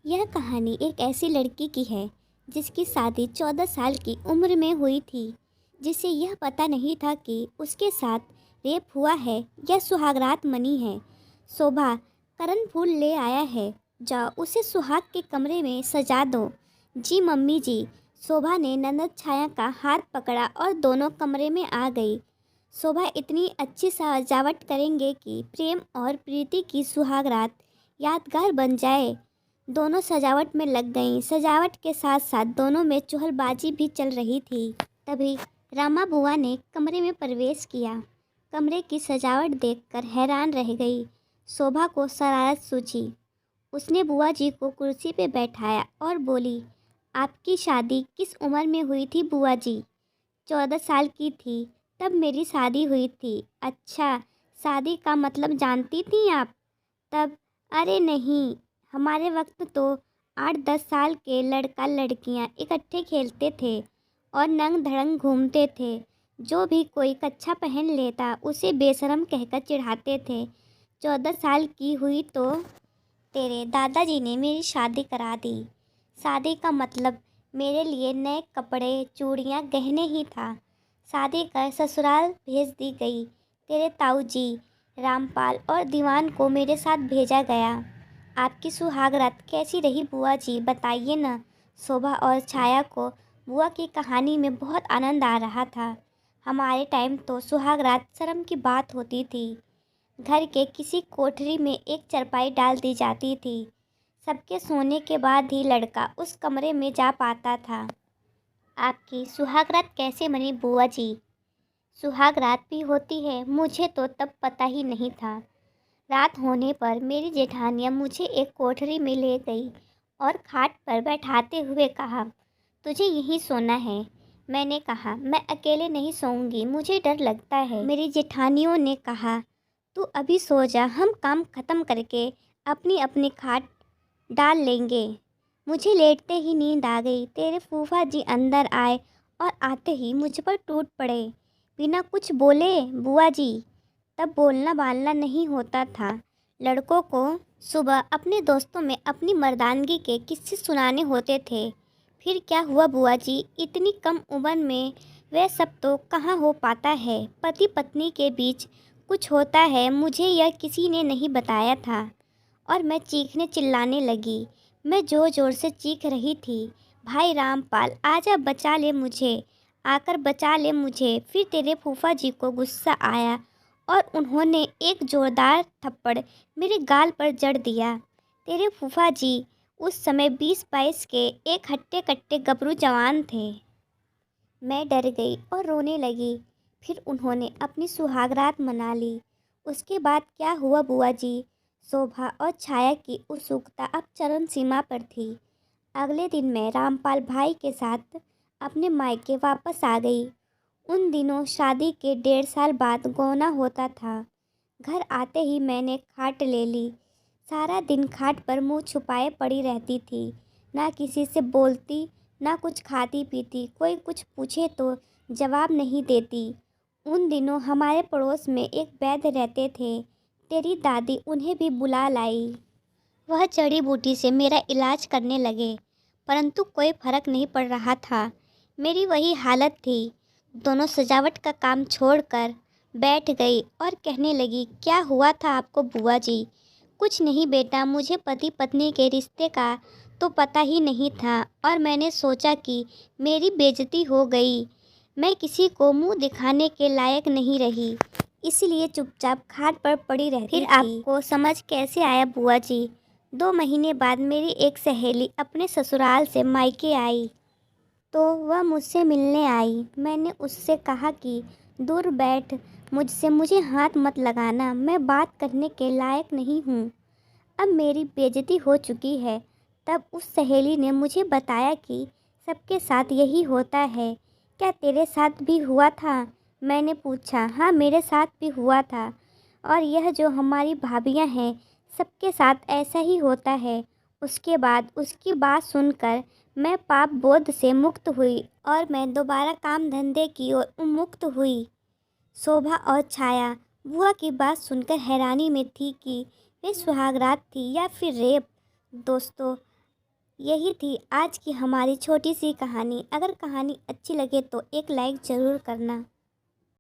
यह कहानी एक ऐसी लड़की की है जिसकी शादी 14 साल की उम्र में हुई थी, जिसे यह पता नहीं था कि उसके साथ रेप हुआ है या सुहागरात मनी है। शोभा करण फूल ले आया है, जाओ उसे सुहाग के कमरे में सजा दो। जी मम्मी जी। शोभा ने ननद छाया का हाथ पकड़ा और दोनों कमरे में आ गई। शोभा इतनी अच्छी सजावट करेंगे कि प्रेम और प्रीति की सुहागरात यादगार बन जाए। दोनों सजावट में लग गईं। सजावट के साथ साथ दोनों में चुहलबाजी भी चल रही थी। तभी रामा बुआ ने कमरे में प्रवेश किया। कमरे की सजावट देखकर हैरान रह गई। शोभा को शरारत सूझी। उसने बुआ जी को कुर्सी पे बैठाया और बोली, आपकी शादी किस उम्र में हुई थी बुआ जी? 14 साल की थी तब मेरी शादी हुई थी। अच्छा, शादी का मतलब जानती थी आप तब? अरे नहीं, हमारे वक्त तो 8-10 साल के लड़का लड़कियां इकट्ठे खेलते थे और नंग धड़ंग घूमते थे। जो भी कोई कच्छा पहन लेता उसे बेशरम कहकर चिढ़ाते थे। 14 साल की हुई तो तेरे दादाजी ने मेरी शादी करा दी। शादी का मतलब मेरे लिए नए कपड़े, चूड़ियाँ, गहने ही था। शादी कर ससुराल भेज दी गई। तेरे ताऊ जी रामपाल और दीवान को मेरे साथ भेजा गया। आपकी सुहागरात कैसी रही बुआ जी, बताइए ना। शोभा और छाया को बुआ की कहानी में बहुत आनंद आ रहा था। हमारे टाइम तो सुहागरात शर्म की बात होती थी। घर के किसी कोठरी में एक चारपाई डाल दी जाती थी। सबके सोने के बाद ही लड़का उस कमरे में जा पाता था। आपकी सुहागरात कैसे मनी बुआ जी? सुहागरात भी होती है, मुझे तो तब पता ही नहीं था। रात होने पर मेरी जेठानियाँ मुझे एक कोठरी में ले गई और खाट पर बैठाते हुए कहा, तुझे यहीं सोना है। मैंने कहा, मैं अकेले नहीं सोऊंगी, मुझे डर लगता है। मेरी जेठानियों ने कहा, तू अभी सो जा, हम काम ख़त्म करके अपनी अपनी खाट डाल लेंगे। मुझे लेटते ही नींद आ गई। तेरे फूफा जी अंदर आए और आते ही मुझ पर टूट पड़े। बिना कुछ बोले बुआ जी। तब बोलना बालना नहीं होता था। लड़कों को सुबह अपने दोस्तों में अपनी मर्दानगी के किस्से सुनाने होते थे। फिर क्या हुआ बुआ जी? इतनी कम उम्र में वह सब तो कहाँ हो पाता है। पति पत्नी के बीच कुछ होता है, मुझे यह किसी ने नहीं बताया था। और मैं चीखने चिल्लाने लगी। मैं ज़ोर ज़ोर से चीख रही थी, भाई रामपाल आजा, बचा ले मुझे, आकर बचा ले मुझे। फिर तेरे फूफा जी को गुस्सा आया और उन्होंने एक ज़ोरदार थप्पड़ मेरे गाल पर जड़ दिया। तेरे फूफा जी उस समय 20-22 के एक हट्टे कट्टे गबरू जवान थे। मैं डर गई और रोने लगी। फिर उन्होंने अपनी सुहागरात मना ली। उसके बाद क्या हुआ बुआ जी? शोभा और छाया की उत्सुकता अब चरम सीमा पर थी। अगले दिन मैं रामपाल भाई के साथ अपने मायके वापस आ गई। उन दिनों शादी के 1.5 साल बाद गौना होता था। घर आते ही मैंने खाट ले ली। सारा दिन खाट पर मुंह छुपाए पड़ी रहती थी। ना किसी से बोलती, ना कुछ खाती पीती। कोई कुछ पूछे तो जवाब नहीं देती। उन दिनों हमारे पड़ोस में एक वैद्य रहते थे। तेरी दादी उन्हें भी बुला लाई। वह जड़ी बूटी से मेरा इलाज करने लगे, परंतु कोई फर्क नहीं पड़ रहा था। मेरी वही हालत थी। दोनों सजावट का काम छोड़कर बैठ गई और कहने लगी, क्या हुआ था आपको बुआ जी? कुछ नहीं बेटा, मुझे पति पत्नी के रिश्ते का तो पता ही नहीं था और मैंने सोचा कि मेरी बेइज्जती हो गई। मैं किसी को मुंह दिखाने के लायक नहीं रही, इसलिए चुपचाप खाट पर पड़ी रहती थी। फिर आपको समझ कैसे आया बुआ जी? 2 महीने बाद मेरी एक सहेली अपने ससुराल से मायके आई तो वह मुझसे मिलने आई। मैंने उससे कहा कि दूर बैठ मुझे हाथ मत लगाना, मैं बात करने के लायक नहीं हूँ। अब मेरी बेइज्जती हो चुकी है। तब उस सहेली ने मुझे बताया कि सबके साथ यही होता है। क्या तेरे साथ भी हुआ था? मैंने पूछा। हाँ, मेरे साथ भी हुआ था। और यह जो हमारी भाभियाँ हैं, सबके साथ ऐसा ही होता है। उसके बाद उसकी बात सुनकर मैं पाप बोध से मुक्त हुई और मैं दोबारा काम धंधे की ओर उन्मुक्त हुई। शोभा और छाया बुआ की बात सुनकर हैरानी में थी कि वे सुहागरात थी या फिर रेप। दोस्तों, यही थी आज की हमारी छोटी सी कहानी। अगर कहानी अच्छी लगे तो एक लाइक ज़रूर करना।